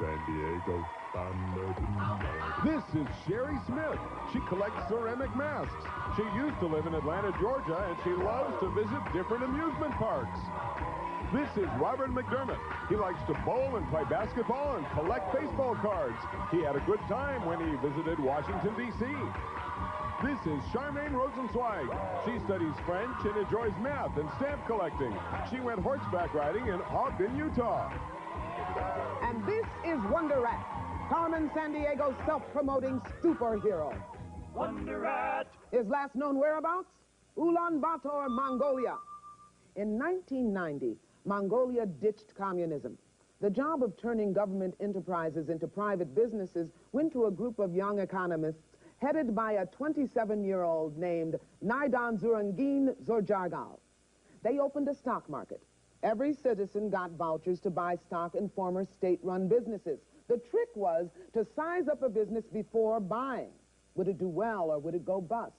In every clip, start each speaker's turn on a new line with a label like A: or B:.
A: Sandiego.
B: This is Sherry Smith. She collects ceramic masks. She used to live in Atlanta, Georgia, and she loves to visit different amusement parks. This is Robert McDermott. He likes to bowl and play basketball and collect baseball cards. He had a good time when he visited Washington, D.C. This is Charmaine Rosenzweig. She studies French and enjoys math and stamp collecting. She went horseback riding in Ogden, Utah.
C: And this is Wonder Rat, Carmen Sandiego's self-promoting superhero.
D: Wonder Rat.
C: His last known whereabouts? Ulaanbaatar, Mongolia. In 1990, Mongolia ditched communism. The job of turning government enterprises into private businesses went to a group of young economists headed by a 27-year-old named Naidan Zurangin Zorjargal. They opened a stock market. Every citizen got vouchers to buy stock in former state-run businesses. The trick was to size up a business before buying. Would it do well or would it go bust?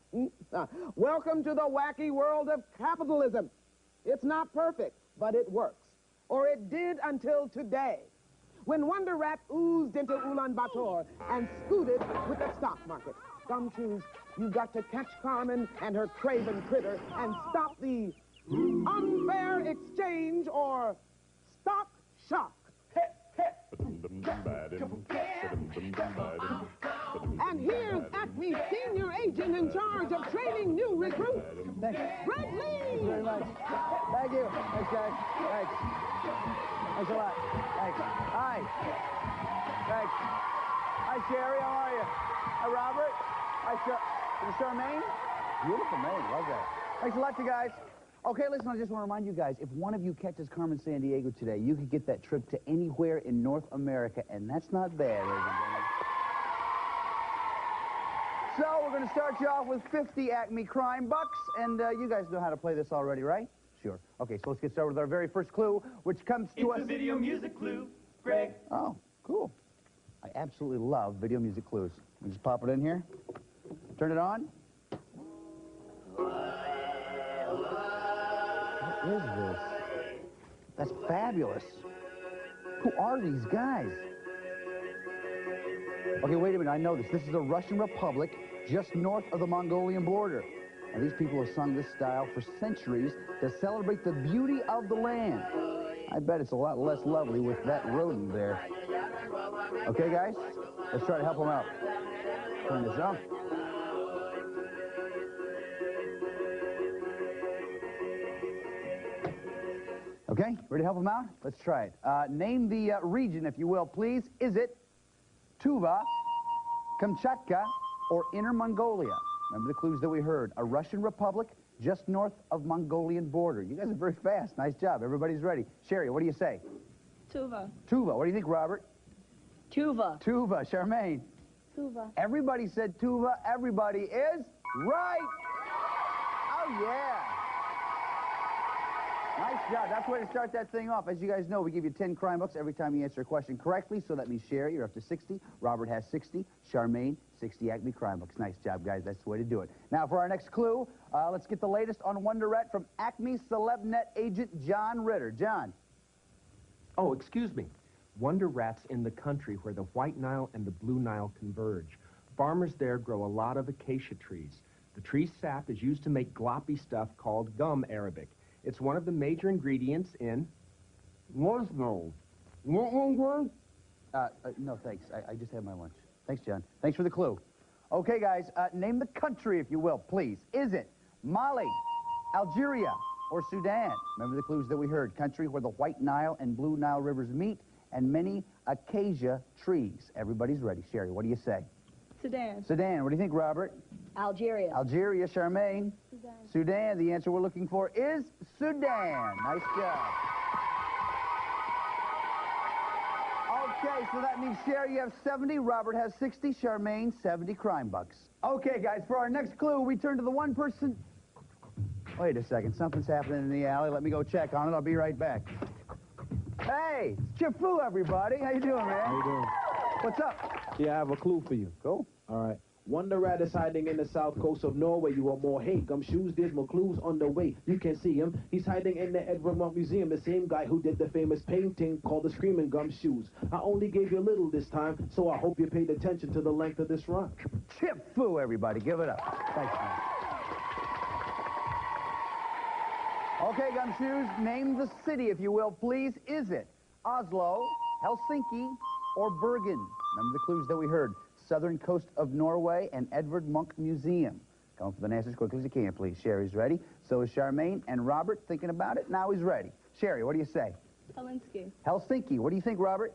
C: Welcome to the wacky world of capitalism. It's not perfect, but it works. Or it did until today, when Wonder Rat oozed into Ulaanbaatar and scooted with the stock market. Gumshoes, you've got to catch Carmen and her craven critter and stop the unfair exchange or stock shock. And here's Acme's senior agent in charge of training new recruits, Brett Lee.
E: Thank you very much. Thank you. Thanks, guys. Thanks. Thanks a lot. Thanks. Hi. Thanks. Hi, Sherry. How are you? Hi, Robert. Hi, Charmaine. Beautiful name. Love that. Thanks a lot, you guys. Okay, listen, I just want to remind you guys, if one of you catches Carmen Sandiego today, you could get that trip to anywhere in North America, and that's not bad, ladies and gentlemen. So, we're going to start you off with 50 Acme Crime Bucks, and you guys know how to play this already, right? Sure. Okay, so let's get started with our very first clue, which comes to us...
D: It's a video music clue, Greg.
E: Oh, cool. I absolutely love video music clues. We just pop it in here, turn it on. What is this? That's fabulous. Who are these guys? Okay, wait a minute. I know this. This is the Russian Republic just north of the Mongolian border. And these people have sung this style for centuries to celebrate the beauty of the land. I bet it's a lot less lovely with that rodent there. Okay, guys? Let's try to help them out. Turn this up. Okay, ready to help them out? Let's try it. Name the region, if you will, please. Is it Tuva, Kamchatka, or Inner Mongolia? Remember the clues that we heard. A Russian republic just north of Mongolian border. You guys are very fast. Nice job. Everybody's ready. Sherry, what do you say?
F: Tuva.
E: Tuva. What do you think, Robert?
F: Tuva.
E: Tuva. Charmaine?
F: Tuva.
E: Everybody said Tuva. Everybody is right. Oh, yeah. Nice job. That's the way to start that thing off. As you guys know, we give you 10 crime bucks every time you answer a question correctly. So that means Sherry, you're up to 60. Robert has 60. Charmaine, 60 Acme crime bucks. Nice job, guys. That's the way to do it. Now, for our next clue, let's get the latest on Wonder Rat from Acme CelebNet agent John Ritter. John.
G: Oh, excuse me. Wonder Rat's in the country where the White Nile and the Blue Nile converge. Farmers there grow a lot of acacia trees. The tree's sap is used to make gloppy stuff called gum arabic. It's one of the major ingredients in...
E: No, thanks. I just had my lunch. Thanks, John. Thanks for the clue. Okay, guys, name the country, if you will, please. Is it Mali, Algeria, or Sudan? Remember the clues that we heard. Country where the White Nile and Blue Nile rivers meet, and many acacia trees. Everybody's ready. Sherry, what do you say?
F: Sudan.
E: Sudan. What do you think, Robert?
F: Algeria.
E: Algeria. Charmaine?
F: Sudan.
E: Sudan. The answer we're looking for is Sudan. Nice job. Okay, so that means Sherry, you have 70. Robert has 60. Charmaine, 70 crime bucks. Okay, guys, for our next clue, we turn to the one person... Wait a second. Something's happening in the alley. Let me go check on it. I'll be right back. Hey, it's Chifu, everybody. How you doing, man?
H: How you doing?
E: What's up?
H: Yeah, I have a clue for you.
E: Cool.
H: All right.
A: Wonder Rat is hiding in the south coast of Norway. You want more hate? Gumshoes, there's more clues on the way. You can see him. He's hiding in the Edward Monk Museum, the same guy who did the famous painting called The Screaming Gumshoes. I only gave you a little this time, so I hope you paid attention to the length of this rhyme.
E: Tip foo, everybody. Give it up. Thanks, man. Okay, Gumshoes, name the city, if you will, please. Is it Oslo, Helsinki, or Bergen? Remember the clues that we heard. Southern coast of Norway and Edvard Munch Museum. Come up with an answer as quickly as you can, please. Sherry's ready. So is Charmaine and Robert thinking about it. Now he's ready. Sherry, what do you say?
F: Helsinki.
E: Helsinki. What do you think, Robert?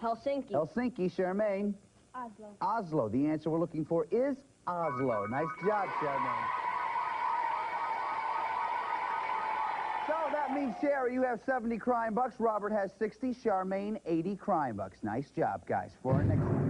F: Helsinki.
E: Helsinki. Charmaine?
F: Oslo.
E: Oslo. The answer we're looking for is Oslo. Nice job, Charmaine. So that means, Sherry, you have 70 crime bucks. Robert has 60. Charmaine, 80 crime bucks. Nice job, guys. For our next one.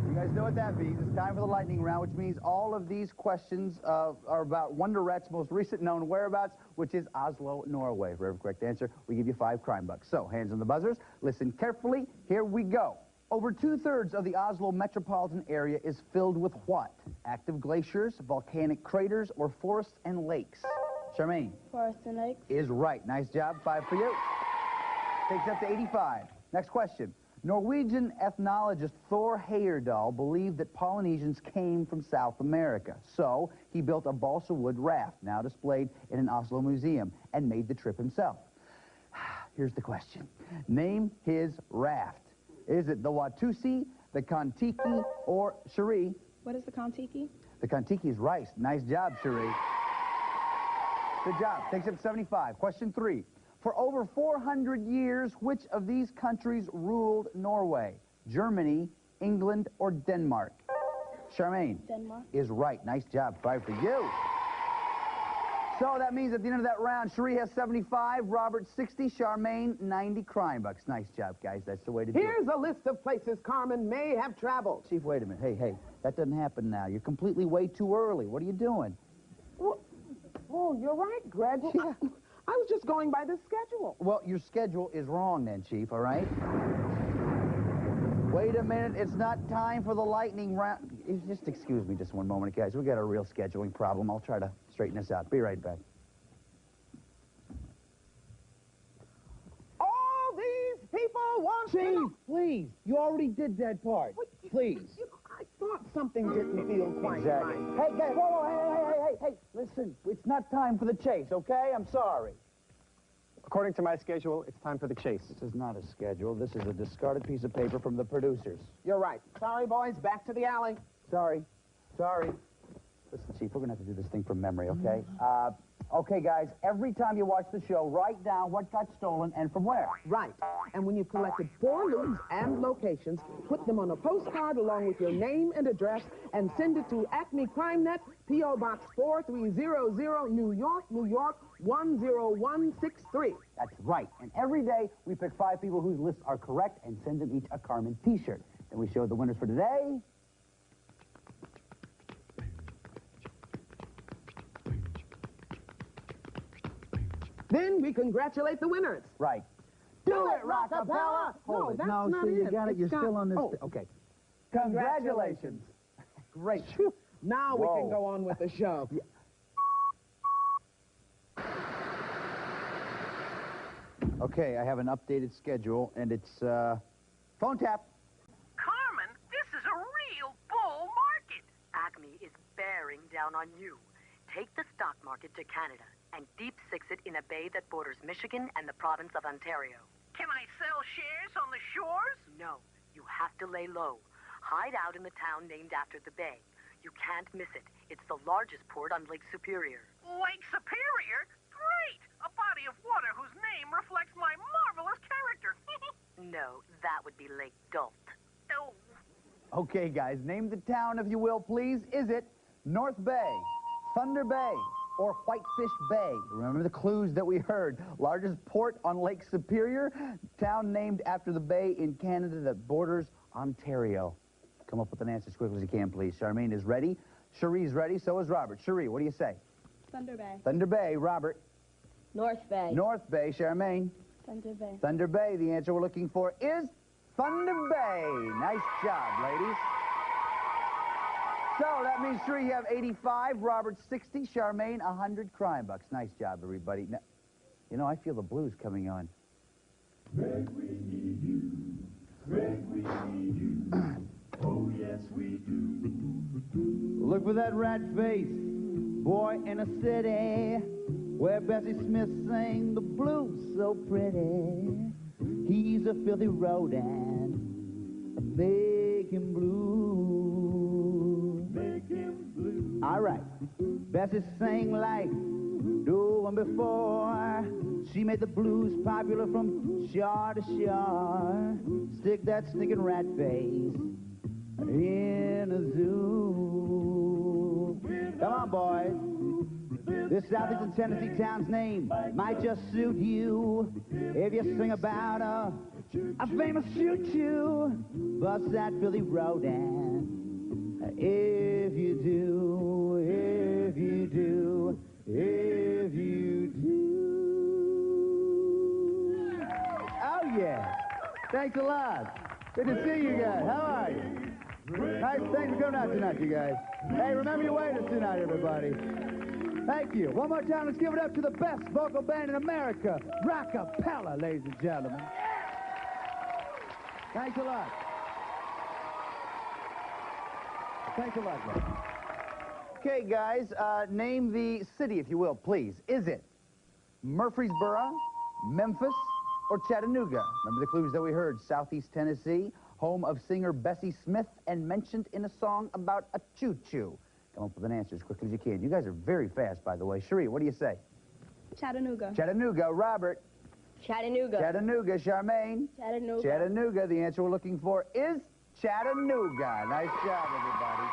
E: You guys know what that means. It's time for the lightning round, which means all of these questions are about Wonder Rat's most recent known whereabouts, which is Oslo, Norway. For every correct answer, we give you 5 crime bucks. So, hands on the buzzers. Listen carefully. Here we go. Over 2/3 of the Oslo metropolitan area is filled with what? Active glaciers, volcanic craters, or forests and lakes? Charmaine.
F: Forest and Lakes.
E: Is right. Nice job. 5 for you. Takes up to 85. Next question. Norwegian ethnologist Thor Heyerdahl believed that Polynesians came from South America. So he built a balsa wood raft, now displayed in an Oslo museum, and made the trip himself. Here's the question. Name his raft. Is it the Watusi, the Kontiki, or Cherie?
F: What is the Kontiki?
E: The Kontiki is rice. Nice job, Cherie. Good job. Takes up 75. Question 3. For over 400 years, which of these countries ruled Norway? Germany, England, or Denmark? Charmaine.
F: Denmark.
E: Is right. Nice job. 5 for you. So that means at the end of that round, Cherie has 75, Robert 60, Charmaine 90 crime bucks. Nice job, guys. That's the way to do it.
C: Here's a list of places Carmen may have traveled.
E: Chief, wait a minute. Hey, that doesn't happen now. You're completely way too early. What are you doing?
C: Oh, you're right, Greg. Well, I was just going by the schedule.
E: Well, your schedule is wrong then, Chief, all right? Wait a minute. It's not time for the lightning round. Just excuse me just one moment, guys. We got a real scheduling problem. I'll try to straighten this out. Be right back.
C: All these people want
E: Chief, please. You already did that part. Please.
C: I thought something didn't feel quite
E: Exactly.
C: right.
E: Hey, guys, whoa, hey. Listen, it's not time for the chase, okay? I'm sorry.
H: According to my schedule, it's time for the chase.
E: This is not a schedule. This is a discarded piece of paper from the producers.
C: You're right. Sorry, boys. Back to the alley.
E: Sorry. Listen, Chief, we're going to have to do this thing from memory, okay? Okay, guys, every time you watch the show, write down what got stolen and from where.
C: Right. And when you've collected 4 loops and locations, put them on a postcard along with your name and address and send it to Acme Crime Net, P.O. Box 4300, New York, 10163.
E: That's right. And every day, we pick 5 people whose lists are correct and send them each a Carmen t-shirt. Then we show the winners for today.
C: Then we congratulate the winners.
E: Right.
C: Do it, Rockapella!
E: Hold it.
C: that's
E: No,
C: not
E: see, you
C: it.
E: got it. You're
C: It's got-
E: still on this.
C: Oh,
E: Okay. Congratulations. Great.
C: now we
E: Whoa.
C: can go on with the show.
E: Okay, I have an updated schedule, and it's, phone tap.
I: Carmen, this is a real bull market. Acme is bearing down on you. Take the stock market to Canada and deep six it in a bay that borders Michigan and the province of Ontario. Can I sell shares on the shores? No, you have to lay low. Hide out in the town named after the bay. You can't miss it. It's the largest port on Lake Superior.
J: Lake Superior? Great! A body of water whose name reflects my marvelous character.
I: No, that would be Lake Dult.
J: Oh.
E: Okay, guys, name the town, if you will, please. Is it North Bay, Thunder Bay, or Whitefish Bay? Remember the clues that we heard. Largest port on Lake Superior, town named after the bay in Canada that borders Ontario. Come up with an answer as quickly as you can, please. Charmaine is ready. Cherie's ready. So is Robert. Cherie, what do you say?
F: Thunder Bay.
E: Thunder Bay. Robert.
F: North Bay.
E: North Bay. Charmaine.
F: Thunder Bay.
E: Thunder Bay. The answer we're looking for is Thunder Bay. Nice job, ladies. So that means, Sheree, you have 85, Robert 60, Charmaine 100 crime bucks. Nice job, everybody. Now, you know, I feel the blues coming on.
K: Greg, we need you. Greg, we need you. Oh, yes, we do.
E: Look for that rat face, boy in a city where Bessie Smith sang the blues so pretty. He's a filthy rodent, make him blue.
K: Make him blue.
E: All right, Bessie sang like no one before. She made the blues popular from shore to shore. Stick that stinking rat face in a zoo. Come on, boys. This southeastern Tennessee town's name might just suit you if you sing about a famous choo-choo. Bust that filthy rodent if you do, if you do, if you do. Oh, yeah. Thanks a lot. Good to see you guys. How are you? Nice. Thanks for coming out tonight, you guys. Hey, remember your waiters tonight, everybody. Thank you. One more time, let's give it up to the best vocal band in America, Rockapella, ladies and gentlemen. Thanks a lot. Thanks a lot, guys. Okay, guys, name the city, if you will, please. Is it Murfreesboro, Memphis, or Chattanooga? Remember the clues that we heard. Southeast Tennessee, home of singer Bessie Smith, and mentioned in a song about a choo-choo. Come up with an answer as quickly as you can. You guys are very fast, by the way. Sheree, what do you say?
F: Chattanooga.
E: Chattanooga. Robert?
F: Chattanooga.
E: Chattanooga. Charmaine?
F: Chattanooga.
E: Chattanooga. The answer we're looking for is Chattanooga. Nice job, everybody.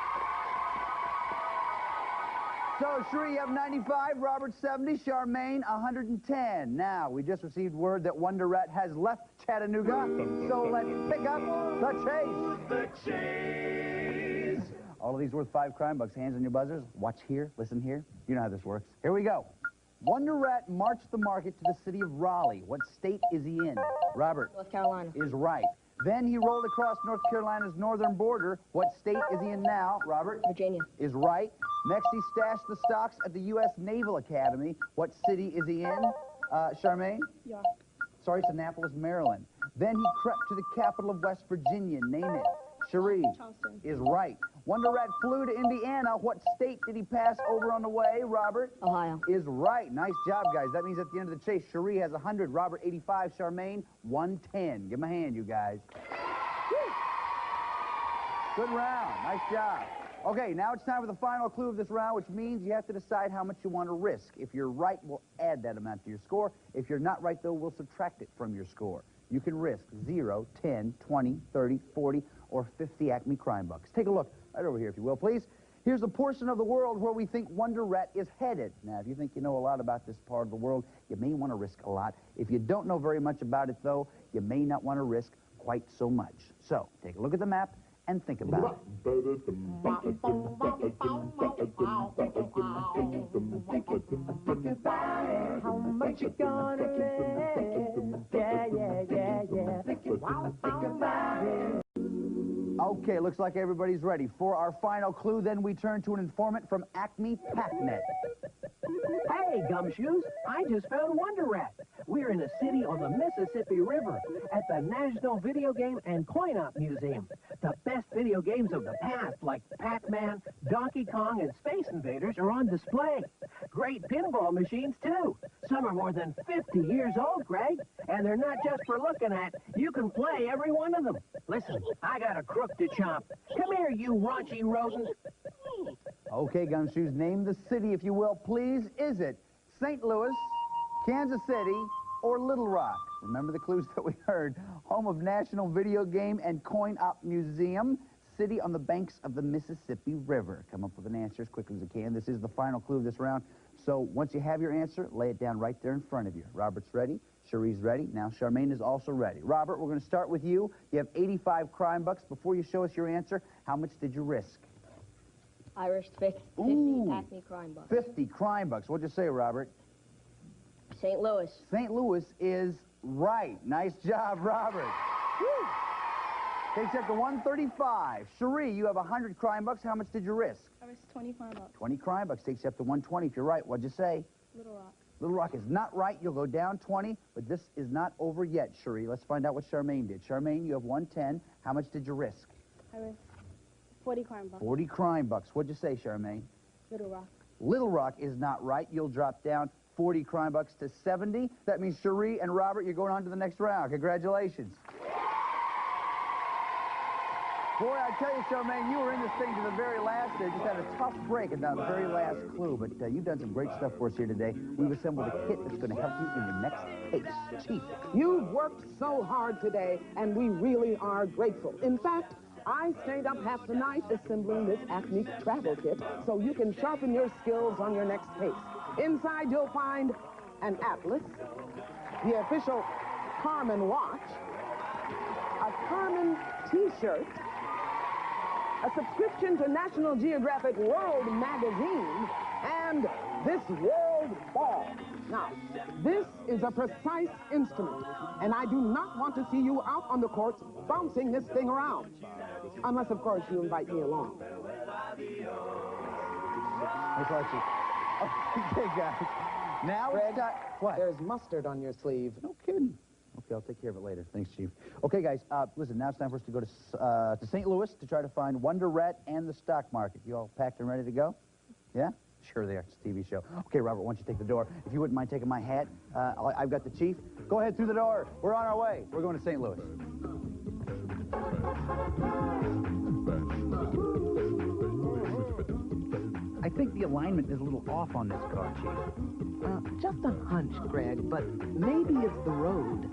E: So, Sheree, you have 95, Robert 70, Charmaine 110. Now, we just received word that Wonder Rat has left Chattanooga, so let's pick up the chase.
K: The chase.
E: All of these worth 5 crime bucks. Hands on your buzzers. Watch here. Listen here. You know how this works. Here we go. Wonder Rat marched the market to the city of Raleigh. What state is he in? Robert.
F: North Carolina.
E: Is right. Then he rolled across North Carolina's northern border. What state is he in now? Robert.
F: Virginia.
E: Is right. Next, he stashed the stocks at the U.S. Naval Academy. What city is he in? Charmaine?
F: York.
E: Sorry, it's Annapolis, Maryland. Then he crept to the capital of West Virginia. Name it. Cherie.
F: Charleston.
E: Is right. Wonder Rat flew to Indiana. What state did he pass over on the way? Robert?
F: Ohio.
E: Is right. Nice job, guys. That means at the end of the chase, Cherie has 100, Robert 85, Charmaine 110. Give him a hand, you guys. Woo. Good round. Nice job. Okay, now it's time for the final clue of this round, which means you have to decide how much you want to risk. If you're right, we'll add that amount to your score. If you're not right, though, we'll subtract it from your score. You can risk 0, 10, 20, 30, 40, or 50 Acme crime bucks. Take a look right over here, if you will, please. Here's a portion of the world where we think Wonder Rat is headed. Now, if you think you know a lot about this part of the world, you may want to risk a lot. If you don't know very much about it, though, you may not want to risk quite so much. So, take a look at the map and think about it.
K: How much you gonna live? Yeah, yeah, yeah, yeah. Think about it.
E: Okay, looks like everybody's ready. For our final clue, then we turn to an informant from Acme PacNet.
L: Hey, Gumshoes, I just found Wonder Rat. We're in a city on the Mississippi River at the National Video Game and Coin-Op Museum. The best video games of the past, like Pac-Man, Donkey Kong, and Space Invaders, are on display. Great pinball machines, too. Some are more than 50 years old, Greg, and they're not just for looking at. You can play every one of them. Listen, I got a crook to chomp. Come here, you raunchy rodent.
E: Okay, Gumshoes, name the city, if you will, please. Is it St. Louis, Kansas City, or Little Rock? Remember the clues that we heard. Home of National Video Game and Coin-Op Museum. City on the banks of the Mississippi River. Come up with an answer as quickly as you can. This is the final clue of this round. So once you have your answer, lay it down right there in front of you. Robert's ready. Cherie's ready. Now Charmaine is also ready. Robert, we're going to start with you. You have 85 crime bucks. Before you show us your answer, how much did you risk?
F: I risked 50 Acme crime bucks.
E: 50 crime bucks. What'd you say, Robert?
F: St. Louis.
E: St. Louis is right. Nice job, Robert. Woo. Takes you up to 135. Cherie, you have 100 crime bucks. How much did you risk?
F: I risked 20 crime bucks.
E: 20 crime bucks takes you up to 120. If you're right, what'd you say?
F: Little Rock.
E: Little Rock is not right. You'll go down 20, but this is not over yet, Cherie. Let's find out what Charmaine did. Charmaine, you have 110. How much did you risk?
F: I risked 40 crime bucks.
E: 40 crime bucks. What'd you say, Charmaine?
F: Little Rock.
E: Little Rock is not right. You'll drop down 40 crime bucks to 70. That means Cherie and Robert, you're going on to the next round. Congratulations. Boy, I tell you, Charmaine, you were in this thing to the very last there. Just had a tough break at the very last clue. But you've done some great stuff for us here today. We've assembled a kit that's going to help you in your next case. Chief.
C: You've worked so hard today, and we really are grateful. In fact, I stayed up half the night assembling this Acme travel kit so you can sharpen your skills on your next case. Inside, you'll find an atlas, the official Carmen watch, a Carmen T-shirt, a subscription to National Geographic World magazine, and this world ball. Now, this is a precise instrument, and I do not want to see you out on the courts bouncing this thing around. Unless, of course, you invite me along.
E: Thanks a lot, Chief. Okay, guys. Now it's time. What?
C: There's mustard on your sleeve.
E: No kidding. Okay, I'll take care of it later. Thanks, Chief. Okay, guys, listen, now it's time for us to go to St. Louis to try to find Wonder Rat and the stock market. You all packed and ready to go? Yeah? Sure they are. It's a TV show. Okay, Robert, why don't you take the door? If you wouldn't mind taking my hat, I've got the Chief. Go ahead through the door. We're on our way. We're going to St. Louis. I think the alignment is a little off on this car, Chief.
L: Just a hunch, Greg, but maybe it's the road.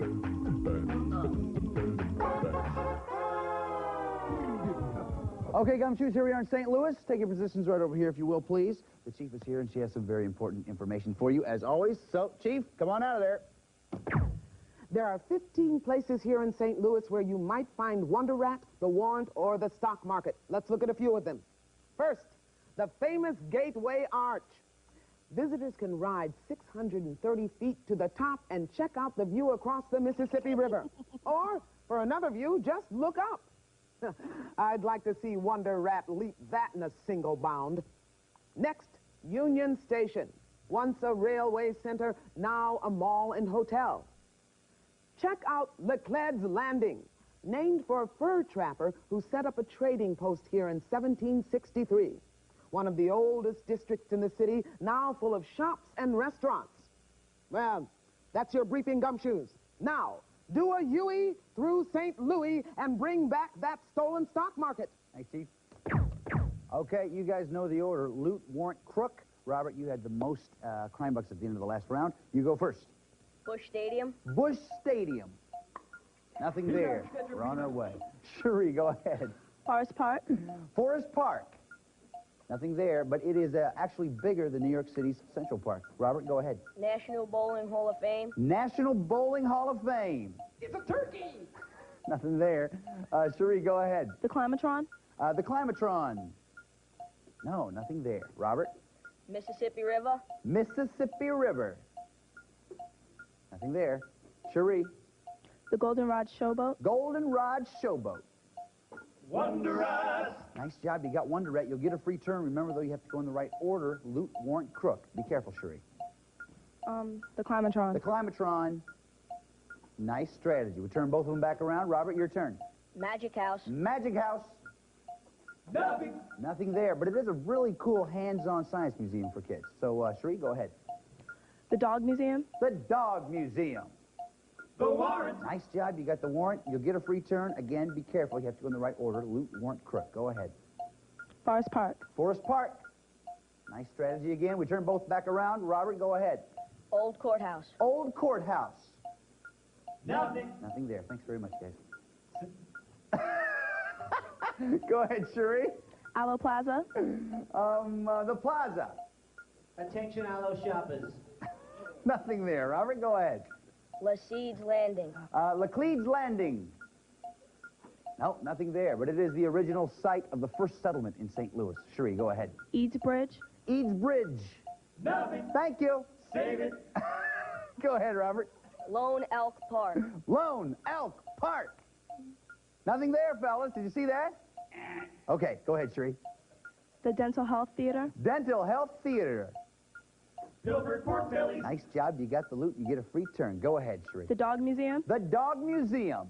E: Okay, Gumshoes, here we are in St. Louis. Take your positions right over here, if you will, please. The Chief is here, and she has some very important information for you, as always. So, Chief, come on out of there.
C: There are 15 places here in St. Louis where you might find Wonder Rat, the warrant, or the stock market. Let's look at a few of them. First, the famous Gateway Arch. Visitors can ride 630 feet to the top and check out the view across the Mississippi River. Or, for another view, just look up. I'd like to see Wonder Rat leap that in a single bound. Next, Union Station. Once a railway center, now a mall and hotel. Check out Leclerc's Landing, named for a fur trapper who set up a trading post here in 1763. One of the oldest districts in the city, now full of shops and restaurants. Well, that's your briefing, Gumshoes. Now, do a U-E through St. Louis and bring back that stolen stock market.
E: Thanks, Chief. Okay, you guys know the order. Loot, warrant, crook. Robert, you had the most crime bucks at the end of the last round. You go first.
F: Bush Stadium.
E: Bush Stadium. Nothing there. We're on our way. Cherie, go ahead.
F: Forest Park.
E: Forest Park. Nothing there, but it is actually bigger than New York City's Central Park. Robert, go ahead.
F: National Bowling Hall of Fame.
E: National Bowling Hall of Fame.
F: It's a turkey.
E: Nothing there. Cherie, go ahead.
F: The Climatron.
E: The Climatron. No, nothing there. Robert?
F: Mississippi River.
E: Mississippi River. Nothing there. Cherie?
F: The Goldenrod Showboat.
E: Goldenrod Showboat.
D: Wonder Rat.
E: Nice job. You got Wonder Rat. You'll get a free turn. Remember, though, you have to go in the right order. Loot, warrant, crook. Be careful, Cherie.
F: The Climatron.
E: The Climatron. Nice strategy. We turn both of them back around. Robert, your turn.
F: Magic House.
E: Magic House.
D: Nothing.
E: Nothing there, but it is a really cool hands-on science museum for kids. So, Cherie, go ahead.
F: The Dog Museum.
E: The Dog Museum.
D: The warrant.
E: Nice job. You got the warrant. You'll get a free turn. Again, be careful. You have to go in the right order. Loot, warrant, crook. Go ahead.
F: Forest Park.
E: Forest Park. Nice strategy again. We turn both back around. Robert, go ahead.
F: Old Courthouse.
E: Old Courthouse.
D: Nothing.
E: Nothing there. Thanks very much, guys. Go ahead, Cherie.
F: Aloe Plaza.
E: The Plaza.
M: Attention, Aloe shoppers.
E: Nothing there. Robert, go ahead.
F: Lacide's Landing.
E: Laclede's Landing. Nope, nothing there, but it is the original site of the first settlement in St. Louis. Cherie, go ahead.
F: Eads Bridge.
E: Eads Bridge.
D: Nothing.
E: Thank you.
D: Save it.
E: Go ahead, Robert.
F: Lone Elk Park.
E: Lone Elk Park. Nothing there, fellas. Did you see that? Okay, go ahead, Sheree.
N: The Dental Health Theater.
E: Dental Health Theater.
D: Filbert pork bellies.
E: Nice job. You got the loot. You get a free turn. Go ahead, Sheree.
N: The Dog Museum.
E: The Dog Museum.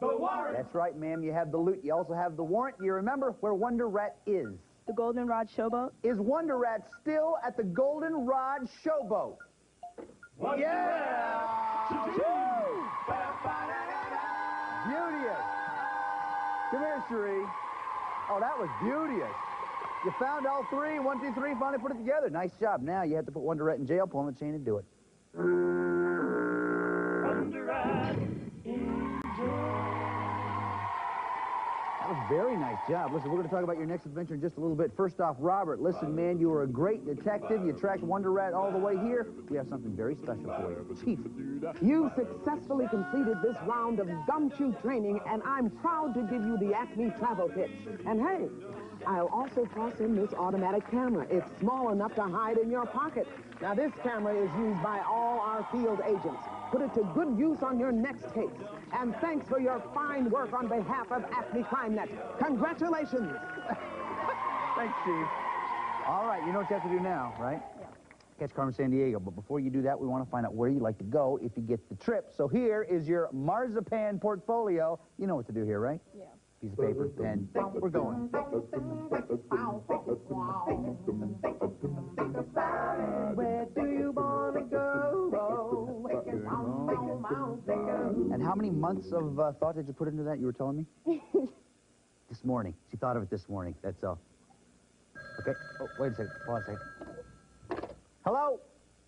D: The warrant.
E: That's right, ma'am. You have the loot. You also have the warrant. You remember where Wonder Rat is.
N: The Goldenrod Showboat.
E: Is Wonder Rat still at the Goldenrod Showboat? Yeah! Woo! Beauteous. Come here, Sheree. Oh, that was beauteous. You found all three. 1, 2, 3. Finally put it together. Nice job. Now you have to put Wonder Rat in jail. Pull on the chain and do it.
D: Wonder Rat in jail.
E: That was a very nice job. Listen, we're going to talk about your next adventure in just a little bit. First off, Robert, listen, man, you were a great detective. You tracked Wonder Rat all the way here. We have something very special for you. Chief.
C: You successfully completed this round of gumshoe training, and I'm proud to give you the Acme travel kit. And hey, I'll also toss in this automatic camera. It's small enough to hide in your pocket. Now, this camera is used by all our field agents. Put it to good use on your next case. And thanks for your fine work on behalf of Acme CrimeNet. Congratulations.
E: Thanks, Chief. All right, you know what you have to do now, right? Yeah. Catch Carmen Sandiego. But before you do that, we want to find out where you'd like to go if you get the trip. So here is your marzipan portfolio. You know what to do here, right? Yeah. Piece of paper, pen. We're going.
C: Where do you want to go?
E: And how many months of thought did you put into that, you were telling me? This morning. She thought of it this morning, that's all. Okay. Oh, wait a second. Hold on a second. Hello?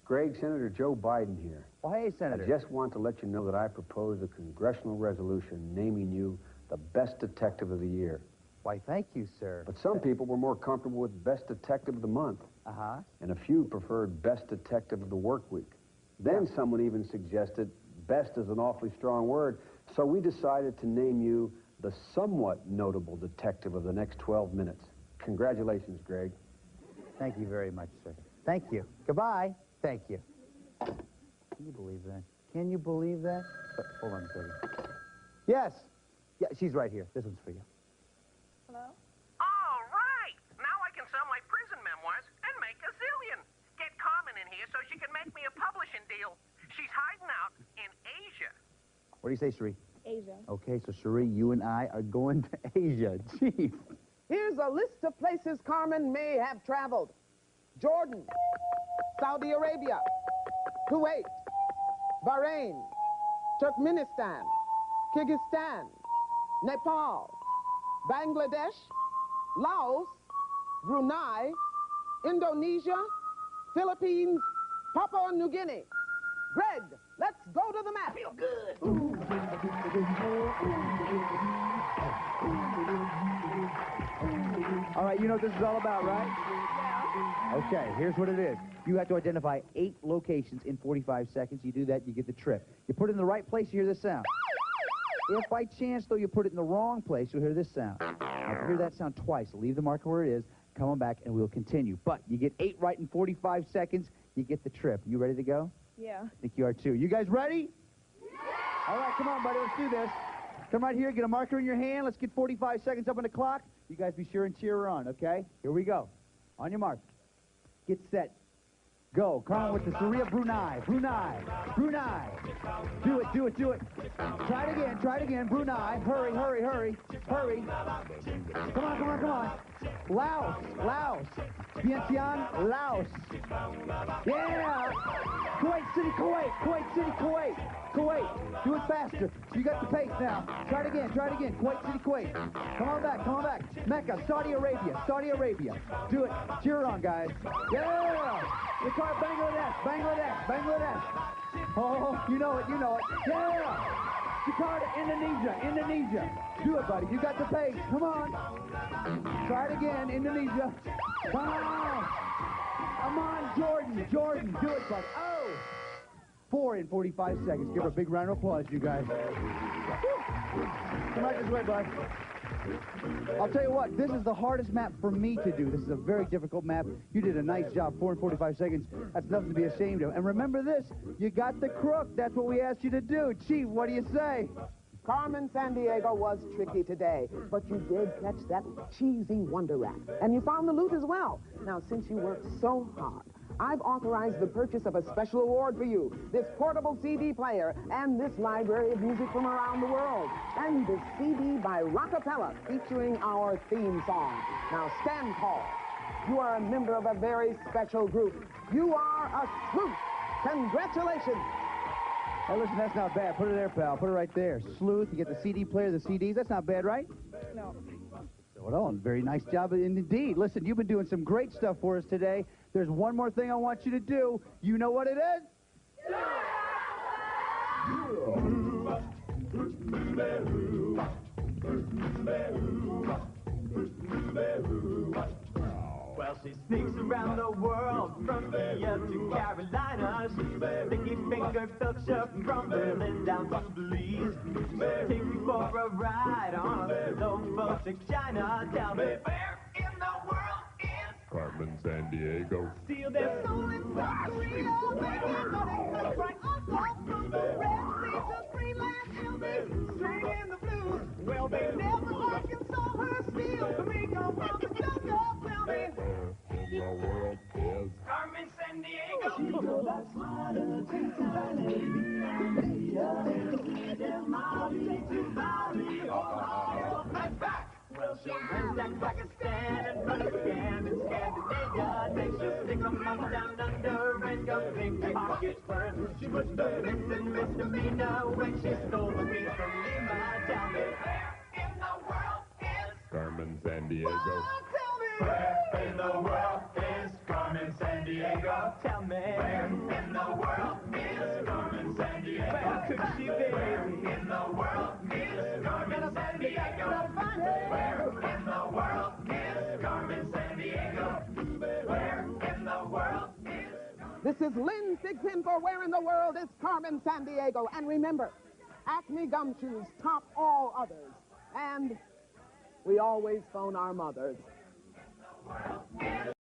O: Greg, Senator Joe Biden here.
E: Oh, hey, Senator.
O: I just want to let you know that I propose a congressional resolution naming you the best detective of the year.
E: Why, thank you, sir.
O: But some people were more comfortable with best detective of the month.
E: Uh-huh.
O: And a few preferred best detective of the work week. Then someone even suggested best is an awfully strong word, so we decided to name you the somewhat notable detective of the next 12 minutes. Congratulations, Greg.
E: Thank you very much, sir. Thank you. Goodbye. Thank you. Can you believe that? Can you believe that? Hold on a second. Yes. Yeah, she's right here. This one's for you.
J: Hello? All right. Now I can sell my prison memoirs and make a zillion. Get Carmen in here so she can make me a publishing deal. She's hiding out in Asia.
E: What do you say, Sheree?
N: Asia.
E: Okay, so Sheree, you and I are going to Asia. Chief.
C: Here's a list of places Carmen may have traveled. Jordan, Saudi Arabia, Kuwait, Bahrain, Turkmenistan, Kyrgyzstan, Nepal, Bangladesh, Laos, Brunei, Indonesia, Philippines, Papua New Guinea. Greg, let's go to the map. I feel good.
E: All right, you know what this is all about, right? Yeah. Okay, here's what it is. You have to identify 8 locations in 45 seconds. You do that, you get the trip. You put it in the right place, you hear this sound. If by chance, though, you put it in the wrong place, you'll hear this sound. Now, if you hear that sound twice, leave the marker where it is, come on back, and we'll continue. But you get 8 right in 45 seconds, you get the trip. You ready to go?
N: Yeah.
E: I think you are too. You guys ready? Yeah! All right, come on, buddy, let's do this. Come right here, get a marker in your hand. Let's get 45 seconds up on the clock. You guys be sure and cheer her on, okay? Here we go. On your mark. Get set. Go. Carmen with the Saria Brunei. Brunei. Brunei. Do it, do it, do it. Try it again, try it again. Brunei. Hurry, hurry, hurry. Hurry. Come on, come on, come on. Laos. Laos. Vientiane, Laos. Yeah. Kuwait City, Kuwait. Kuwait City, Kuwait. Kuwait. Do it faster. You got the pace now. Try it again, try it again. Kuwait City, Kuwait. Come on back, come on back. Mecca, Saudi Arabia. Saudi Arabia. Do it. Cheer her on, guys. Yeah. Bangladesh, Bangladesh, Bangladesh. Oh, you know it, you know it. Yeah! Jakarta, Indonesia, Indonesia. Do it, buddy. You got the pace. Come on. Try it again, Indonesia. Come on. Come on, Jordan, Jordan. Do it, buddy. Oh! 4 in 45 seconds. Give her a big round of applause, you guys. Come right this way, bud. I'll tell you what, this is the hardest map for me to do. This is a very difficult map. You did a nice job, 4 in 45 seconds. That's nothing to be ashamed of. And remember this, you got the crook. That's what we asked you to do. Chief, what do you say?
C: Carmen Sandiego was tricky today, but you did catch that cheesy wonder rat. And you found the loot as well. Now, since you worked so hard, I've authorized the purchase of a special award for you, this portable CD player and this library of music from around the world, and this CD by Rockapella featuring our theme song. Now, stand tall. You are a member of a very special group. You are a sleuth. Congratulations.
E: Hey, listen, that's not bad. Put it there, pal. Put it right there. Sleuth, you get the CD player, the CDs. That's not bad, right?
N: No.
E: Well, very nice job indeed. Listen, you've been doing some great stuff for us today. There's one more thing I want you to do. You know what it is?
P: Well, she sneaks around the world from here to Carolina. She's a sticky-fingered filcher from Berlin down to Belize. Take you for a ride on a slow boat to China. Tell me, where in the world is
B: Carmen Sandiego?
P: Steal their soul in South Korea. Making nothing but right on from the Red Sea to Greenland. Singing the blues. Well, they never Arkansas her steal. We come from the jungle. Tell me,
B: In the world is
P: Carmen Sandiego.
K: She goes that smarter, takes a valley,
P: Right back. Well, she'll ransack Pakistan and run a scam in Scandinavia. Then she'll stick 'em up down under and go big pockets first. She was the misdemeanor when she stole the weed from Lima. Tell me, where in the world is
B: Carmen Sandiego?
P: where in the world is Carmen Sandiego? Tell me, where in the world is Carmen Sandiego? Where could she be? Where in the world is Carmen Sandiego? Where in the world is Carmen Sandiego? Where in the world is...
C: This is Lynn Sigpin for Where in the World is Carmen Sandiego. And remember, Acme Gumshoes top all others. And we always phone our mothers.